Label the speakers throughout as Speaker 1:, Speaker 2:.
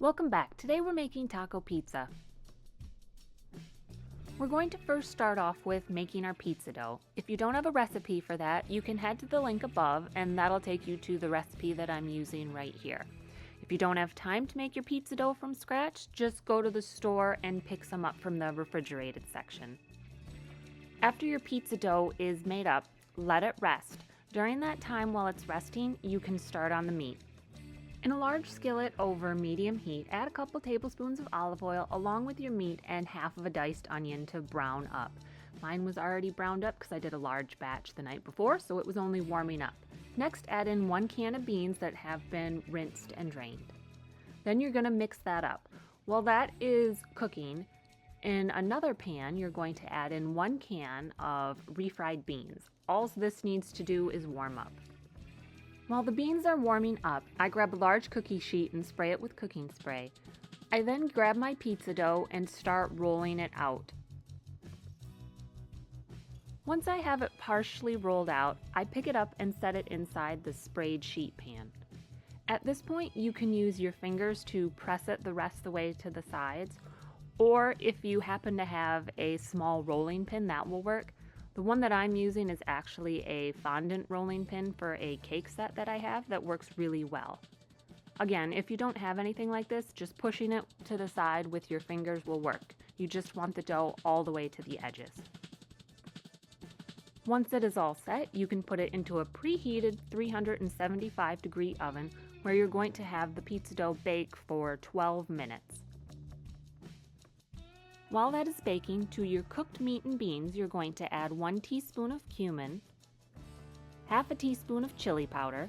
Speaker 1: Welcome back. Today we're making taco pizza. We're going to first start off with making our pizza dough. If you don't have a recipe for that, you can head to the link above and that'll take you to the recipe that I'm using right here. If you don't have time to make your pizza dough from scratch, just go to the store and pick some up from the refrigerated section. After your pizza dough is made up, let it rest. During that time while it's resting, you can start on the meat. In a large skillet over medium heat, add a couple tablespoons of olive oil along with your meat and half of a diced onion to brown up. Mine was already browned up because I did a large batch the night before, so it was only warming up. Next, add in 1 can of beans that have been rinsed and drained. Then you're going to mix that up. While that is cooking, in another pan, you're going to add in 1 can of refried beans. All this needs to do is warm up. While the beans are warming up, I grab a large cookie sheet and spray it with cooking spray. I then grab my pizza dough and start rolling it out. Once I have it partially rolled out, I pick it up and set it inside the sprayed sheet pan. At this point, you can use your fingers to press it the rest of the way to the sides, or if you happen to have a small rolling pin, that will work. The one that I'm using is actually a fondant rolling pin for a cake set that I have that works really well. Again, if you don't have anything like this, just pushing it to the side with your fingers will work. You just want the dough all the way to the edges. Once it is all set, you can put it into a preheated 375-degree oven where you're going to have the pizza dough bake for 12 minutes. While that is baking, to your cooked meat and beans, you're going to add 1 teaspoon of cumin, half a teaspoon of chili powder,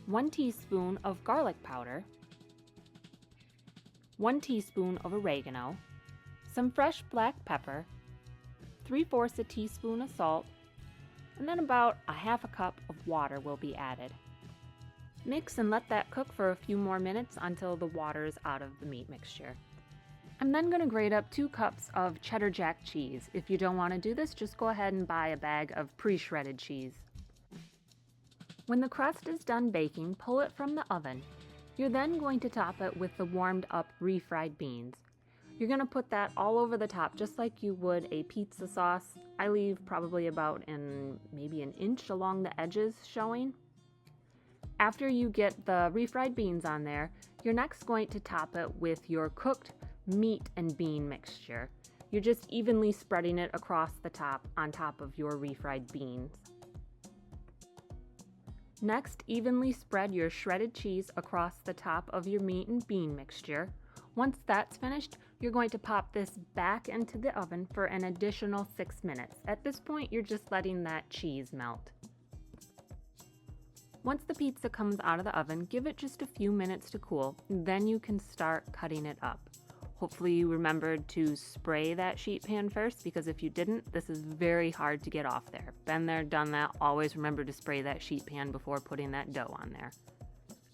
Speaker 1: 1 teaspoon of garlic powder, 1 teaspoon of oregano, some fresh black pepper, 3/4 a teaspoon of salt, and then about a half a cup of water will be added. Mix and let that cook for a few more minutes until the water is out of the meat mixture. I'm then going to grate up 2 cups of cheddar jack cheese. If you don't want to do this, just go ahead and buy a bag of pre-shredded cheese. When the crust is done baking, pull it from the oven. You're then going to top it with the warmed up refried beans. You're going to put that all over the top just like you would a pizza sauce. I leave probably about maybe an inch along the edges showing. After you get the refried beans on there, you're next going to top it with your cooked meat and bean mixture. You're just evenly spreading it across the top on top of your refried beans. Next, evenly spread your shredded cheese across the top of your meat and bean mixture. Once that's finished, you're going to pop this back into the oven for an additional 6 minutes. At this point, you're just letting that cheese melt. Once the pizza comes out of the oven, give it just a few minutes to cool, then you can start cutting it up. Hopefully you remembered to spray that sheet pan first, because if you didn't, this is very hard to get off there. Been there, done that. Always remember to spray that sheet pan before putting that dough on there.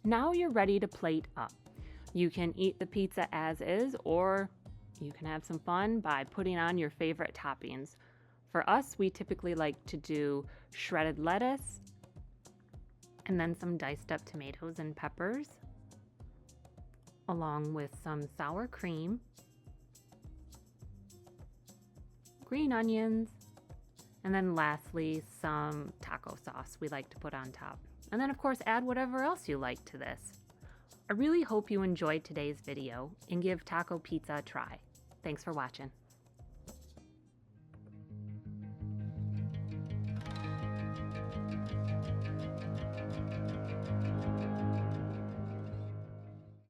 Speaker 1: Now you're ready to plate up. You can eat the pizza as is, or you can have some fun by putting on your favorite toppings. For us, we typically like to do shredded lettuce, and then some diced up tomatoes and peppers, along with some sour cream, green onions, and then lastly some taco sauce we like to put on top. And then of course add whatever else you like to this. I really hope you enjoyed today's video and give taco pizza a try. Thanks for watching.